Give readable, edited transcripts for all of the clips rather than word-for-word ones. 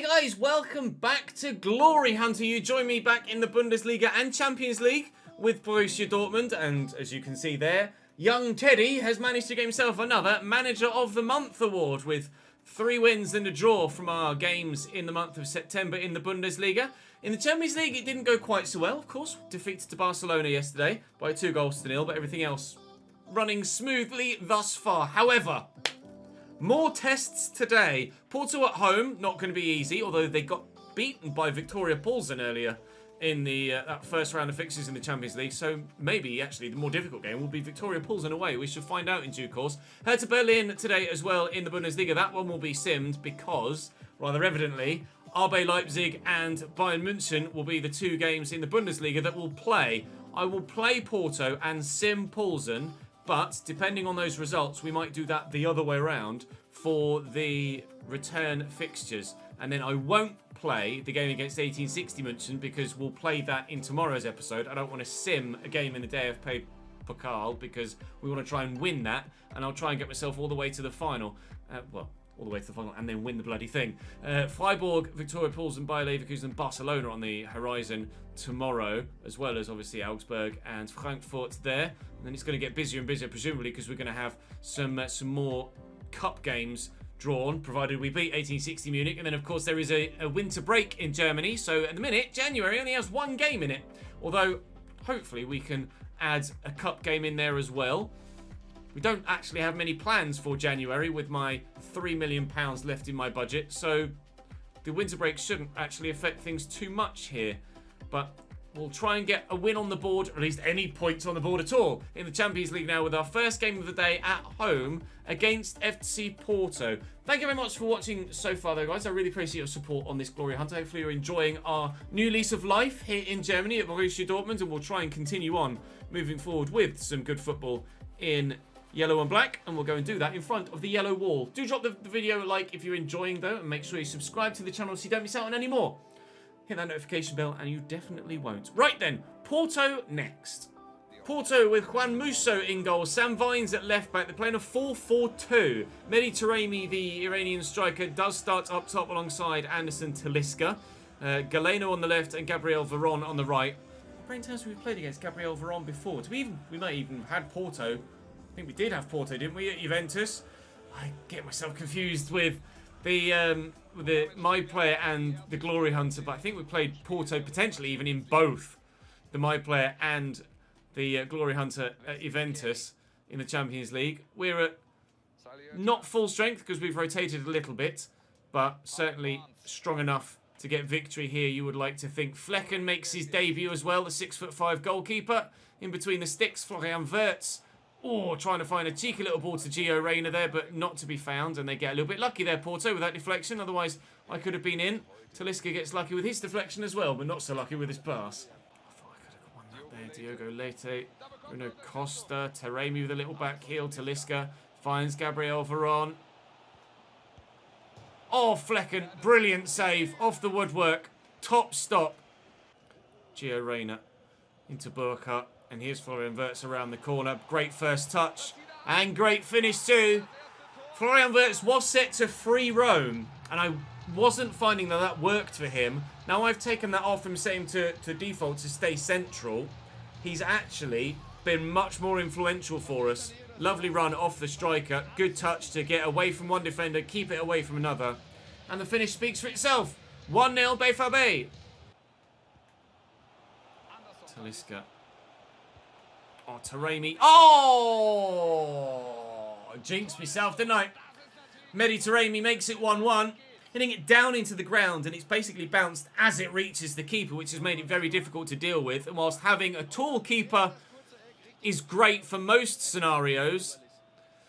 guys, welcome back to GloryHunter. You join me back in the Bundesliga and Champions League with Borussia Dortmund, and as you can see there, young Teddy has managed to get himself another Manager of the Month award with 3 wins and a draw from our games in the month of September in the Bundesliga. In the Champions League, it didn't go quite so well, of course. Defeated to Barcelona yesterday by 2-0, but everything else running smoothly thus far. However, more tests today. Porto at home, not going to be easy, although they got beaten by Victoria Plzen earlier in the that first round of fixtures in the Champions League. So maybe, actually, the more difficult game will be Victoria Plzen away. We should find out in due course. Hertha Berlin today as well in the Bundesliga. That one will be simmed because, rather evidently, RB Leipzig and Bayern München will be the 2 games in the Bundesliga that will play. I will play Porto and sim Plzen, but depending on those results, we might do that the other way around for the return fixtures. And then I won't play the game against 1860 München because we'll play that in tomorrow's episode. I don't want to sim a game in the DFB Pokal because we want to try and win that. And I'll try and get myself all the way to the final. All the way to the final and then win the bloody thing. Freiburg, Victoria Plzen, Bayer Leverkusen and Barcelona on the horizon tomorrow, as well as obviously Augsburg and Frankfurt there. And then it's going to get busier and busier, presumably, because we're going to have some more cup games drawn, provided we beat 1860 Munich. And then, of course, there is a winter break in Germany. So at the minute, January only has 1 game in it. Although, hopefully, we can add a cup game in there as well. We don't actually have many plans for January with my £3 million left in my budget, so the winter break shouldn't actually affect things too much here. But we'll try and get a win on the board, or at least any points on the board at all, in the Champions League now with our first game of the day at home against FC Porto. Thank you very much for watching so far though, guys. I really appreciate your support on this GloryHunter. Hopefully you're enjoying our new lease of life here in Germany at Borussia Dortmund, and we'll try and continue on moving forward with some good football in yellow and black, and we'll go and do that in front of the yellow wall. Do drop the video a like if you're enjoying though, and make sure you subscribe to the channel so you don't miss out on any more. Hit that notification bell and you definitely won't. Right then, Porto next. Porto with Juan Musso in goal, Sam Vines at left back. They're playing a 4-4-2. Mehdi Taremi, the Iranian striker, does start up top alongside Anderson Talisca. Galeno on the left and Gabriel Veron on the right. How many times have we played against Gabriel Veron before? We might even have had Porto. I think we did have Porto, didn't we, at Juventus? I get myself confused with my player and the GloryHunter, but I think we played Porto potentially even in both the my player and the GloryHunter at Juventus in the Champions League. We're at not full strength because we've rotated a little bit, but certainly strong enough to get victory here, you would like to think. Flecken makes his debut as well, the 6'5" goalkeeper. In between the sticks, Florian Wirtz. Oh, trying to find a cheeky little ball to Gio Reyna there, but not to be found. And they get a little bit lucky there, Porto, with that deflection. Otherwise, I could have been in. Talisca gets lucky with his deflection as well, but not so lucky with his pass. I thought I could have won that there. Diogo Leite, Bruno Costa, Taremi with a little back heel. Talisca finds Gabriel Veron. Oh, Flecken, brilliant save off the woodwork. Top stop. Gio Reyna into Burkhardt. And here's Florian Wirtz around the corner. Great first touch. And great finish too. Florian Wirtz was set to free roam. And I wasn't finding that worked for him. Now I've taken that off and set him to default to stay central. He's actually been much more influential for us. Lovely run off the striker. Good touch to get away from one defender. Keep it away from another. And the finish speaks for itself. 1-0 BVB. Talisca. Oh, Taremi. Oh! Jinxed myself, didn't I? Mehdi Taremi makes it 1-1. Hitting it down into the ground, and it's basically bounced as it reaches the keeper, which has made it very difficult to deal with. And whilst having a tall keeper is great for most scenarios,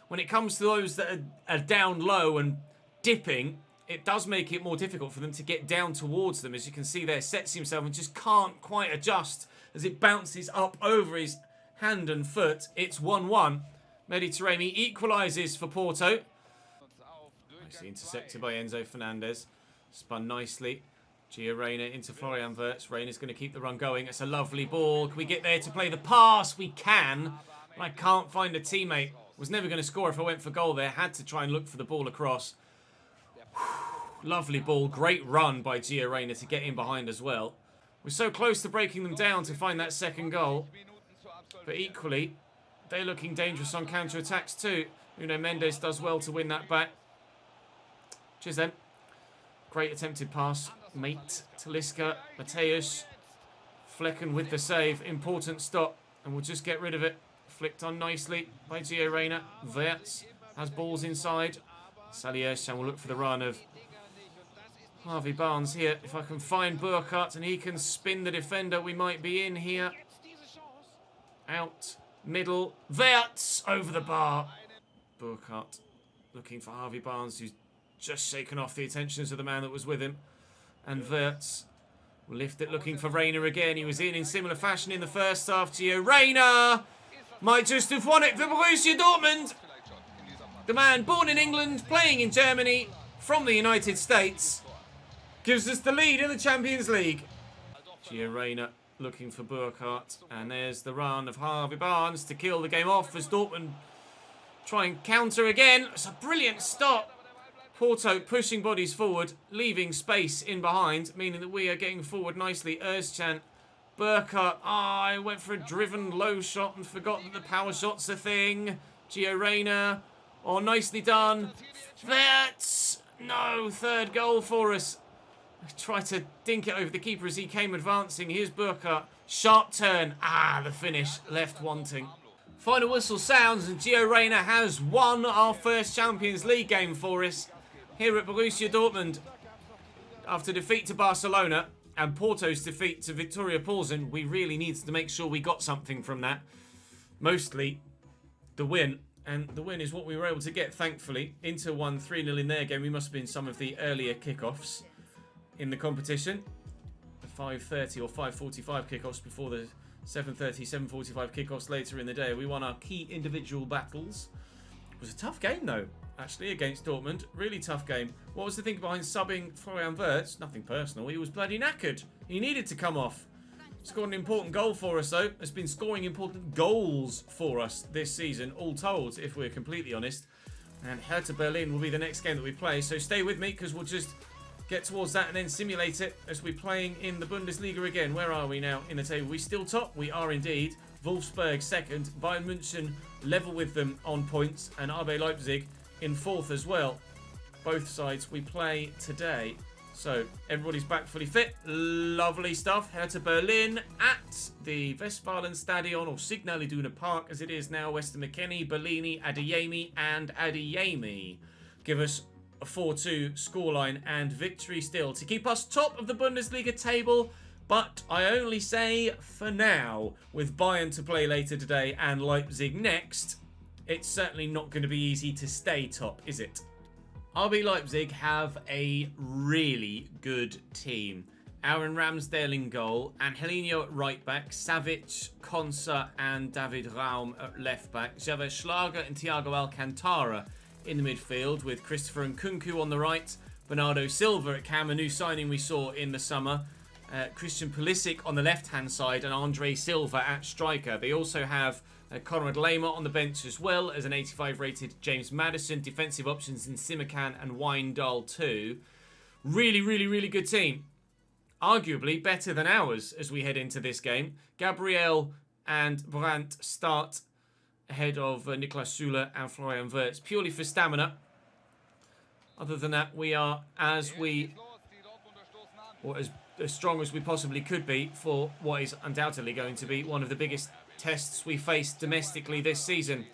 when it comes to those that are down low and dipping, it does make it more difficult for them to get down towards them. As you can see there, sets himself and just can't quite adjust as it bounces up over his hand and foot. It's 1-1. Mehdi Taremi equalises for Porto. Nicely intercepted by Enzo Fernandez. Spun nicely. Gio Reyna into Florian Wirtz. Reyna's going to keep the run going. It's a lovely ball. Can we get there to play the pass? We can. I can't find a teammate. Was never going to score if I went for goal there. Had to try and look for the ball across. Lovely ball. Great run by Gio Reyna to get in behind as well. We're so close to breaking them down to find that second goal. But equally, they're looking dangerous on counter-attacks too. Nuno Mendes does well to win that back. Cheers then. Great attempted pass. Mate, Talisca, Mateus. Flecken with the save. Important stop. And we'll just get rid of it. Flicked on nicely by Gio Reyna. Verts has balls inside. Salierchan will look for the run of Harvey Barnes here. If I can find Burkhardt and he can spin the defender, we might be in here. Out. Middle. Verts over the bar. Burkhardt looking for Harvey Barnes, who's just shaken off the attentions of the man that was with him. And Verts will lift it looking for Reyna again. He was in similar fashion in the first half. Gio Reyna might just have won it for Borussia Dortmund. The man born in England, playing in Germany, from the United States, gives us the lead in the Champions League. Gio Reyna looking for Burkhardt. And there's the run of Harvey Barnes to kill the game off as Dortmund try and counter again. It's a brilliant stop. Porto pushing bodies forward, leaving space in behind, meaning that we are getting forward nicely. Özcan, Burkhardt. I went for a driven low shot and forgot that the power shot's a thing. Gio Reyna. Oh, nicely done. That's no third goal for us. Try to dink it over the keeper as he came advancing. Here's Burkhardt. Sharp turn. The finish left wanting. Final whistle sounds and Gio Reyna has won our first Champions League game for us here at Borussia Dortmund. After defeat to Barcelona and Porto's defeat to Victoria Plzen, we really needed to make sure we got something from that. Mostly the win. And the win is what we were able to get, thankfully. Inter won 3-0 in their game. We must have been some of the earlier kickoffs in the competition. The 5:30 or 5:45 kickoffs before the 7:30, 7:45 kickoffs later in the day. We won our key individual battles. It was a tough game, though, actually, against Dortmund. Really tough game. What was the thing behind subbing Florian Wirtz? Nothing personal. He was bloody knackered. He needed to come off. Scored an important goal for us, though. Has been scoring important goals for us this season, all told, if we're completely honest. And Hertha Berlin will be the next game that we play. So stay with me, because we'll just get towards that and then simulate it as we're playing in the Bundesliga again. Where are we now in the table? We still top? We are indeed. Wolfsburg second. Bayern München level with them on points. And RB Leipzig in fourth as well. Both sides we play today. So everybody's back fully fit. Lovely stuff. Hertha Berlin at the Westfalenstadion or Signal Iduna Park as it is now. Weston McKennie, Bellini, Adeyemi and Adeyemi give us a 4-2 scoreline and victory still to keep us top of the Bundesliga table. But I only say for now, with Bayern to play later today and Leipzig next, it's certainly not going to be easy to stay top, is it? RB Leipzig have a really good team. Aaron Ramsdale in goal, Angelino at right back, Savic, Konsa and David Raum at left back, Javier Schlager and Thiago Alcantara in the midfield with Christopher Nkunku on the right, Bernardo Silva at cam, a new signing we saw in the summer, Christian Pulisic on the left-hand side and Andre Silva at striker. They also have Konrad Lehmer on the bench as well as an 85 rated James Maddison, defensive options in Simakan and Wijndal too. Really, really, really good team. Arguably better than ours as we head into this game. Gabriel and Brandt start ahead of Niklas Süle and Florian Wirtz purely for stamina. Other than that, we are as strong as we possibly could be for what is undoubtedly going to be one of the biggest tests we face domestically this season.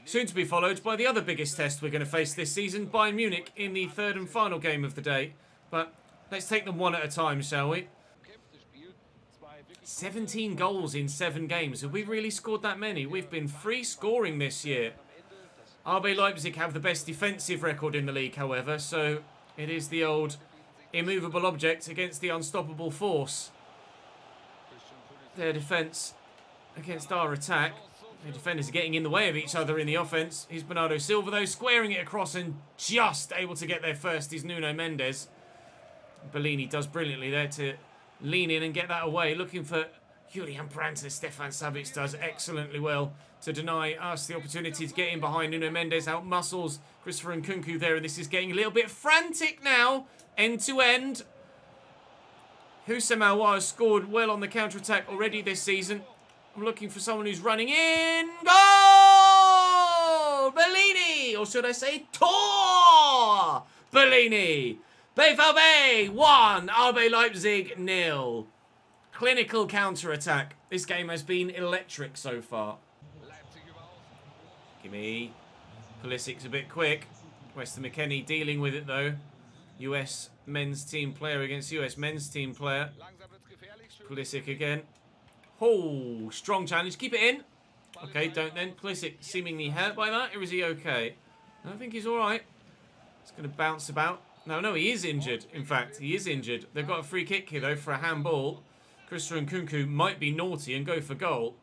Soon to be followed by the other biggest test we're going to face this season, Bayern Munich, in the third and final game of the day. But let's take them one at a time, shall we? 17 goals in 7 games. Have we really scored that many? We've been free scoring this year. RB Leipzig have the best defensive record in the league, however, so it is the old immovable object against the unstoppable force. Their defence against our attack. The defenders are getting in the way of each other in the offence. Here's Bernardo Silva, though, squaring it across and just able to get there first is Nuno Mendes. Bellini does brilliantly there to lean in and get that away. Looking for Julian Brandt as Stefan Savic does excellently well to deny us the opportunity to get in behind. Nuno Mendes out-muscles Christopher Nkunku there, and this is getting a little bit frantic now, end to end. Houssem Aouar has scored well on the counter-attack already this season. I'm looking for someone who's running in. Goal! Bellini! Or should I say Tor! Bellini! BVB 1, RB Leipzig 0. Clinical counter-attack. This game has been electric so far. Gimme. Pulisic's a bit quick. Weston McKennie dealing with it though. US men's team player against US men's team player. Pulisic again. Oh, strong challenge. Keep it in. Okay, don't then. Pulisic seemingly hurt by that, or is he okay? I think he's alright. He's going to bounce about. No, he is injured. In fact, he is injured. They've got a free kick here, though, for a handball. Christopher Nkunku might be naughty and go for goal.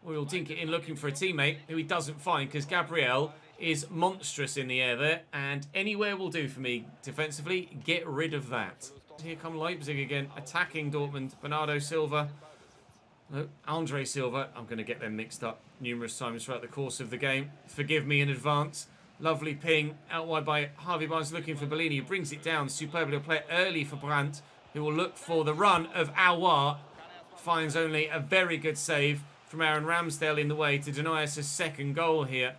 Or he'll dink it in looking for a teammate who he doesn't find, because Gabriel is monstrous in the air there. And anywhere will do for me defensively. Get rid of that. Here come Leipzig again, attacking Dortmund. Bernardo Silva. No, Andre Silva. I'm going to get them mixed up numerous times throughout the course of the game. Forgive me in advance. Lovely ping out wide by Harvey Barnes looking for Bellini, who brings it down superbly. He'll play it early for Brandt, who will look for the run of Aouar. Finds only a very good save from Aaron Ramsdale in the way to deny us a second goal here.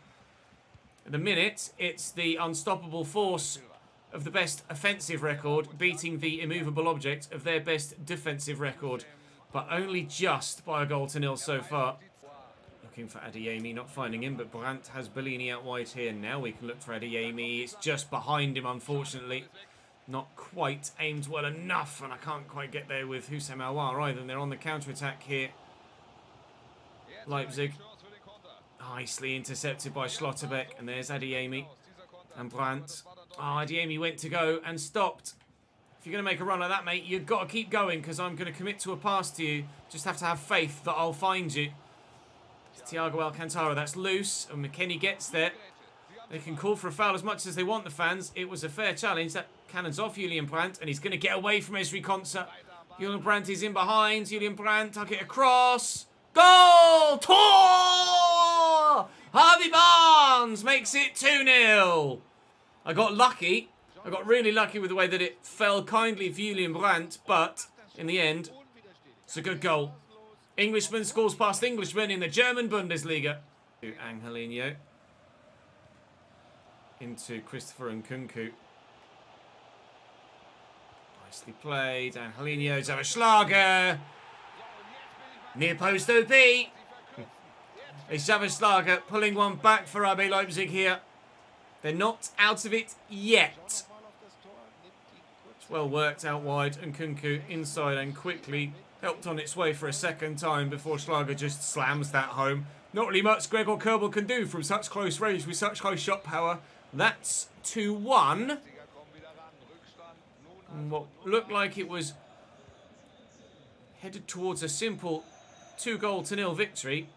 At the minute, it's the unstoppable force of the best offensive record beating the immovable object of their best defensive record, but only just by a goal to nil so far. Looking for Adeyemi, not finding him, but Brandt has Bellini out wide here. Now we can look for Adeyemi. It's just behind him, unfortunately. Not quite aimed well enough, and I can't quite get there with Houssem Aouar either. And they're on the counter-attack here. Leipzig. Nicely intercepted by Schlotterbeck, and there's Adeyemi and Brandt. Oh, Adeyemi went to go and stopped. If you're going to make a run like that, mate, you've got to keep going, because I'm going to commit to a pass to you. Just have to have faith that I'll find you. Thiago Alcantara, that's loose, and McKennie gets there. They can call for a foul as much as they want, the fans. It was a fair challenge. That cannon's off Julian Brandt, and he's going to get away from Esri Konsa. Julian Brandt is in behind. Julian Brandt, tuck it across. Goal! Tor! Harvey Barnes makes it 2-0. I got lucky. I got really lucky with the way that it fell kindly for Julian Brandt, but in the end, it's a good goal. Englishman scores past Englishman in the German Bundesliga. To Angelino. Into Christopher Nkunku. Nicely played. Angelino, Zaverschlager. Near post OP. It's Zaverschlager pulling one back for RB Leipzig here. They're not out of it yet. It's well worked out wide. Nkunku inside and quickly helped on its way for a second time before Schlager just slams that home. Not really much Gregor Kerbel can do from such close range with such close shot power. That's 2-1. And what looked like it was headed towards a simple 2-0 victory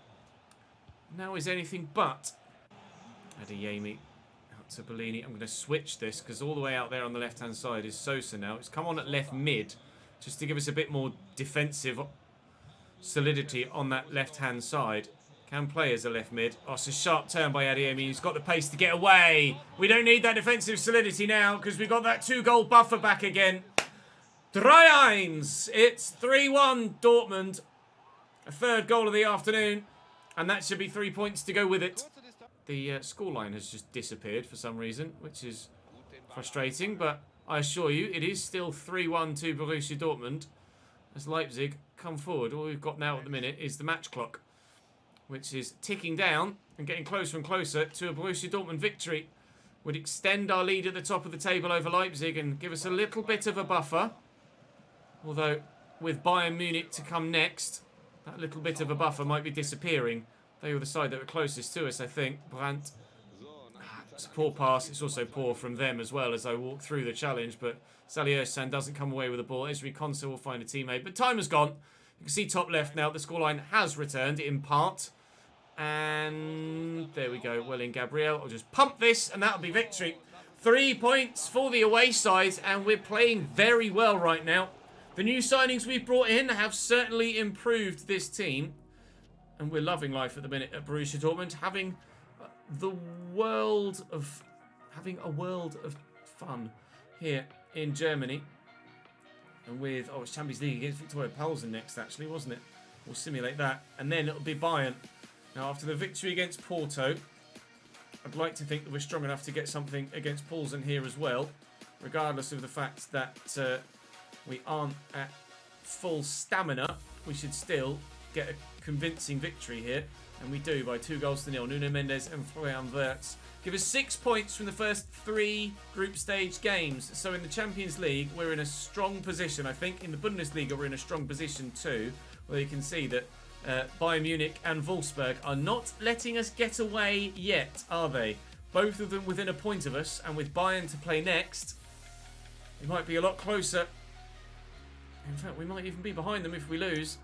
now is anything but. Adeyemi out to Bellini. I'm going to switch this because all the way out there on the left-hand side is Sosa now. It's come on at left mid just to give us a bit more defensive solidity on that left-hand side. Can play as a left mid. Oh, it's a sharp turn by Adeyemi. He's got the pace to get away. We don't need that defensive solidity now because we've got that 2-goal buffer back again. 3-1. It's 3-1 Dortmund. A third goal of the afternoon. And that should be 3 points to go with it. The scoreline has just disappeared for some reason, which is frustrating. But I assure you, it is still 3-1 to Borussia Dortmund. As Leipzig come forward. All we've got now at the minute is the match clock, which is ticking down and getting closer and closer to a Borussia Dortmund victory. Would extend our lead at the top of the table over Leipzig and give us a little bit of a buffer. Although, with Bayern Munich to come next, that little bit of a buffer might be disappearing. They were the side that were closest to us, I think. Brandt. It's a poor pass. It's also poor from them as well as I walk through the challenge. But Salihirsan doesn't come away with the ball. Esri Konsa will find a teammate. But time has gone. You can see top left now. The scoreline has returned in part. And there we go. Well in Gabriel. I'll just pump this and that'll be victory. 3 points for the away side. And we're playing very well right now. The new signings we've brought in have certainly improved this team. And we're loving life at the minute at Borussia Dortmund, having a world of fun here in Germany. And with, it's Champions League against Victoria Pilsen next, actually, wasn't it? We'll simulate that. And then it'll be Bayern. Now, after the victory against Porto, I'd like to think that we're strong enough to get something against Pilsen here as well, regardless of the fact that we aren't at full stamina. We should still get a convincing victory here. And we do by 2-0. Nuno Mendes and Florian Wirtz give us 6 points from the first 3 group stage games. So in the Champions League, we're in a strong position. I think in the Bundesliga, we're in a strong position too, where you can see that Bayern Munich and Wolfsburg are not letting us get away yet, are they? Both of them within a point of us, and with Bayern to play next, it might be a lot closer. In fact, we might even be behind them if we lose.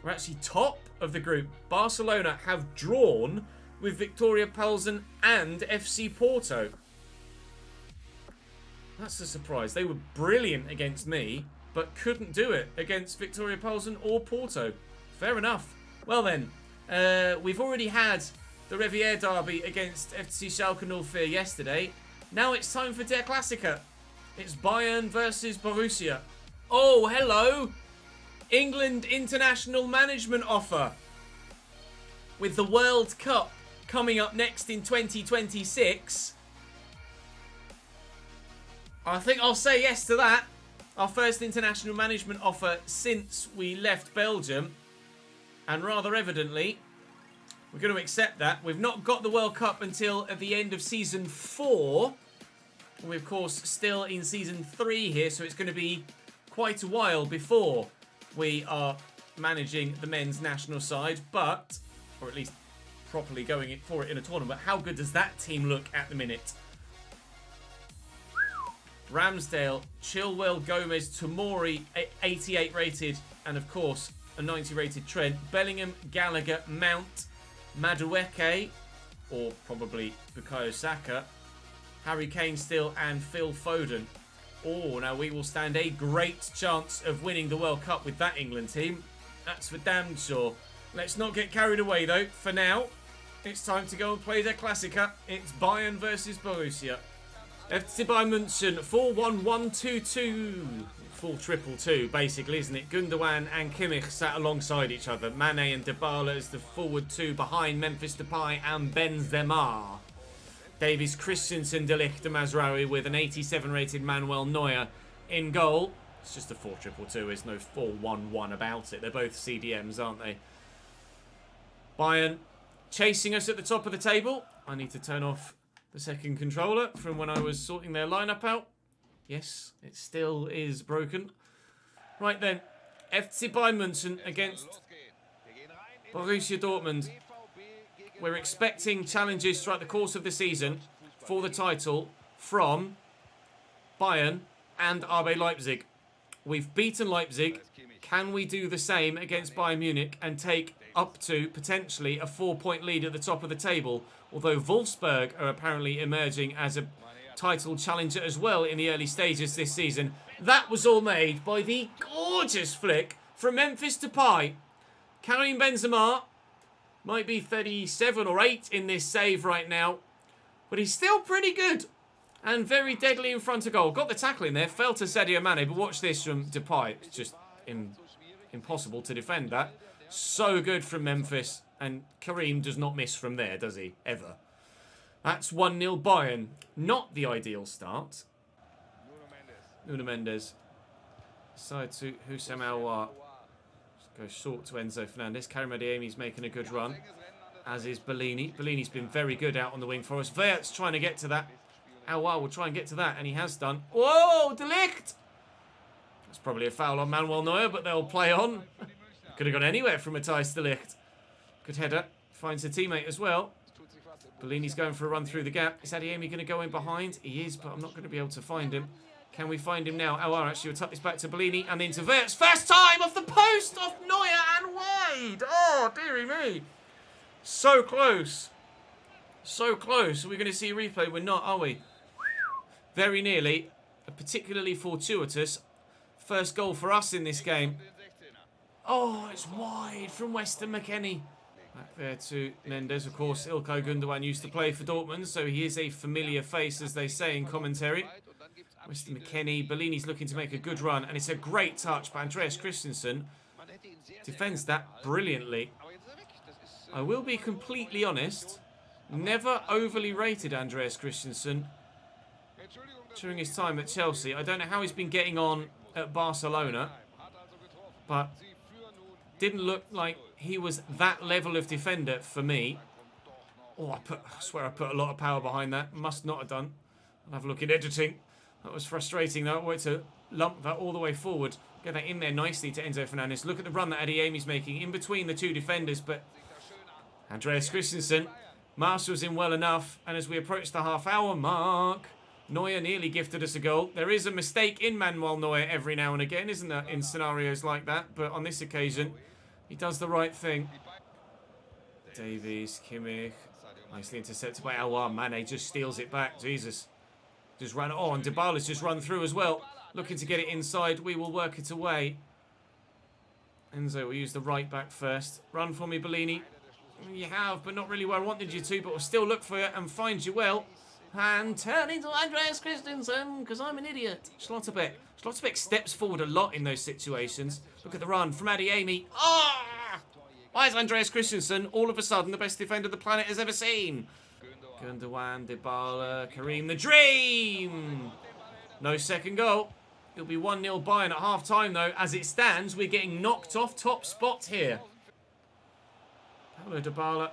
We're actually top of the group. Barcelona have drawn with Victoria Pilsen and FC Porto. That's a surprise. They were brilliant against me, but couldn't do it against Victoria Pilsen or Porto. Fair enough. Well then, we've already had the Revier derby against FC Schalke 04 yesterday. Now it's time for Der Klassiker. It's Bayern versus Borussia. Oh, hello! England international management offer. With the World Cup coming up next in 2026. I think I'll say yes to that. Our first international management offer since we left Belgium. And rather evidently, we're going to accept that. We've not got the World Cup until at the end of Season 4. We're, of course, still in Season 3 here, so it's going to be quite a while before we are managing the men's national side, but, or at least properly going for it in a tournament. How good does that team look at the minute? Ramsdale, Chilwell, Gomez, Tomori, 88 rated, and of course, a 90 rated Trent. Bellingham, Gallagher, Mount, Madueke, or probably Bukayo Saka, Harry Kane still, and Phil Foden. Oh, now we will stand a great chance of winning the World Cup with that England team. That's for damn sure. Let's not get carried away though. For now, it's time to go and play the Klassiker. It's Bayern versus Borussia. FC Bayern München, 4-1-1-2-2. 4-2-2, basically, isn't it? Gundogan and Kimmich sat alongside each other. Mane and Dybala as the forward two behind Memphis Depay and Benzema. Davies, Christensen, De Ligt and Mazraoui with an 87 rated Manuel Neuer in goal. It's just a 4-2-2. There's no 4-1-1 about it. They're both CDMs, aren't they? Bayern chasing us at the top of the table. I need to turn off the second controller from when I was sorting their lineup out. Yes, it still is broken. Right then, FC Bayern München against Borussia Dortmund. We're expecting challenges throughout the course of the season for the title from Bayern and RB Leipzig. We've beaten Leipzig. Can we do the same against Bayern Munich and take up to potentially a 4-point lead at the top of the table? Although Wolfsburg are apparently emerging as a title challenger as well in the early stages this season. That was all made by the gorgeous flick from Memphis Depay. Karim Benzema might be 37 or 8 in this save right now, but he's still pretty good and very deadly in front of goal. Got the tackle in there, fell to Sadio Mane, but watch this from Depay. It's just impossible to defend that. So good from Memphis, and Karim does not miss from there, does he? Ever. That's 1-0 Bayern. Not the ideal start. Nuno Mendes. Side to Houssam Aouar. Go short to Enzo Fernandez. Karim Adeyemi's making a good run, as is Bellini. Bellini's been very good out on the wing for us. Wirtz trying to get to that. Aouar will try and get to that, and he has done. Whoa, De Ligt! That's probably a foul on Manuel Neuer, but they'll play on. Could have gone anywhere from Matthijs De Ligt. Good header. Finds a teammate as well. Bellini's going for a run through the gap. Is Adeyemi going to go in behind? He is, but I'm not going to be able to find him. Can we find him now? Aouar actually will tuck this back to Bellini and into Wirtz. First time off the post off Neuer and wide. Oh, dearie me. So close. So close. Are we going to see a replay? We're not, are we? Very nearly. A particularly fortuitous first goal for us in this game. Oh, it's wide from Weston McKennie. Back there to Mendes. Of course, Ilkay Gundogan used to play for Dortmund, so he is a familiar face, as they say in commentary. Mr. McKennie. Bellini's looking to make a good run, and it's a great touch by Andreas Christensen. Defends that brilliantly. I will be completely honest. Never overly rated Andreas Christensen during his time at Chelsea. I don't know how he's been getting on at Barcelona, but didn't look like he was that level of defender for me. Oh, I swear I put a lot of power behind that. Must not have done. I'll have a look at editing. That was frustrating though. I wanted to lump that all the way forward. Get that in there nicely to Enzo Fernandez. Look at the run that Adeyemi's making in between the two defenders, but Andreas Christensen marshals in well enough. And as we approach the half-hour mark, Neuer nearly gifted us a goal. There is a mistake in Manuel Neuer every now and again, isn't there, in scenarios like that? But on this occasion, he does the right thing. Davies, Kimmich, nicely intercepted by Aouar. Mane just steals it back. Jesus. Just ran on. Dybala's just run through as well. Looking to get it inside. We will work it away. Enzo will use the right back first. Run for me, Bellini. You have, but not really where I wanted you to. But we'll still look for it and find you well. And turn into Andreas Christensen, because I'm an idiot. Schlotterbeck. Schlotterbeck steps forward a lot in those situations. Look at the run from Adeyemi. Ah! Why is Andreas Christensen all of a sudden the best defender the planet has ever seen? Gundogan, Dybala, Karim, the dream! No second goal. It'll be 1-0 Bayern at half-time, though. As it stands, we're getting knocked off top spot here. Paulo Dybala.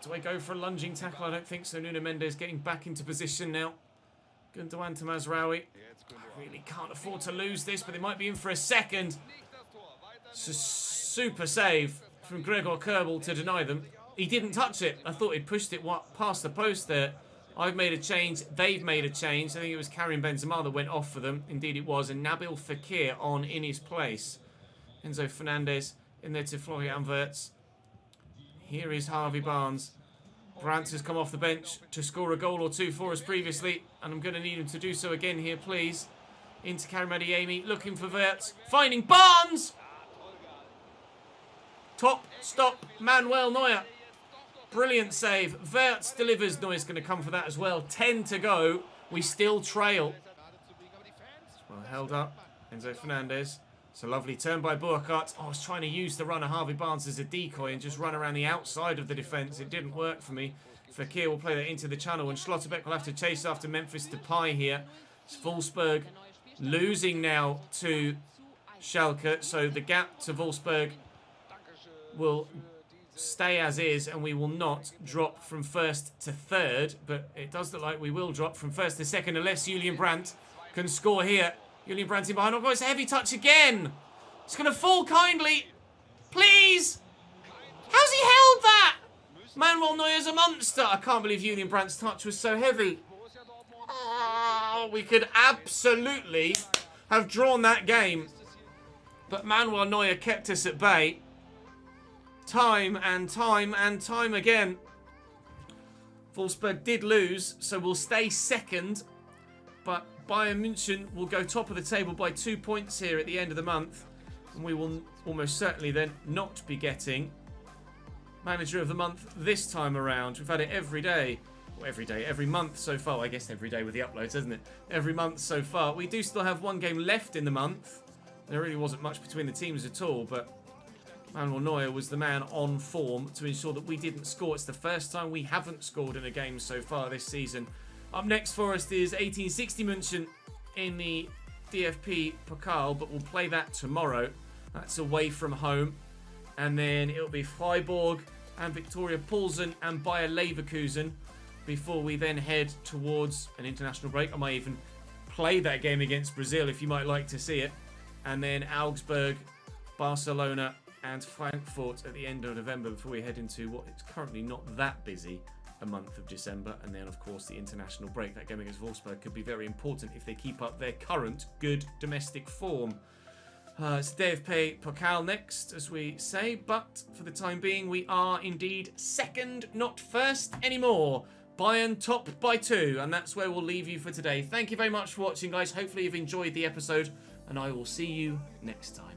Do I go for a lunging tackle? I don't think so. Nuno Mendes getting back into position now. Gundogan to Mazraoui. I really can't afford to lose this, but they might be in for a second. It's a super save from Gregor Kerbel to deny them. He didn't touch it. I thought he'd pushed it past the post there. I've made a change. They've made a change. I think it was Karim Benzema that went off for them. Indeed it was. And Nabil Fekir on in his place. Enzo Fernandez in there to Florian Wirtz. Here is Harvey Barnes. Brandt has come off the bench to score a goal or two for us previously. And I'm going to need him to do so again here, please. Into Karim Adeyemi. Looking for Wirtz. Finding Barnes! Top, stop, Manuel Neuer. Brilliant save. Wirtz delivers. Neuer's going to come for that as well. 10 to go. We still trail. Well held up. Enzo Fernandez. It's a lovely turn by Burkhardt. Oh, I was trying to use the runner Harvey Barnes as a decoy and just run around the outside of the defence. It didn't work for me. Fekir will play that into the channel and Schlotterbeck will have to chase after Memphis Depay here. It's Wolfsburg losing now to Schalke. So the gap to Wolfsburg will stay as is and we will not drop from first to third. But it does look like we will drop from first to second unless Julian Brandt can score here. Julian Brandt in behind. Oh, it's a heavy touch again. It's going to fall kindly. Please. How's he held that? Manuel Neuer's a monster. I can't believe Julian Brandt's touch was so heavy. Oh, we could absolutely have drawn that game. But Manuel Neuer kept us at bay. Time and time and time again. Wolfsburg did lose, so we'll stay second. But Bayern München will go top of the table by 2 points here at the end of the month. And we will almost certainly then not be getting Manager of the Month this time around. We've had it every day. Well, every month so far. Well, I guess every day with the uploads, isn't it? Every month so far. We do still have one game left in the month. There really wasn't much between the teams at all, but Manuel Neuer was the man on form to ensure that we didn't score. It's the first time we haven't scored in a game so far this season. Up next for us is 1860 München in the DFB Pokal, but we'll play that tomorrow. That's away from home. And then it'll be Freiburg and Viktoria Plzen and Bayer Leverkusen before we then head towards an international break. I might even play that game against Brazil if you might like to see it. And then Augsburg, Barcelona and Frankfurt at the end of November before we head into what is currently not that busy a month of December. And then, of course, the international break. That game against Wolfsburg could be very important if they keep up their current good domestic form. It's the DFB Pokal next, as we say. But for the time being, we are indeed second, not first anymore. Bayern top by 2. And that's where we'll leave you for today. Thank you very much for watching, guys. Hopefully you've enjoyed the episode. And I will see you next time.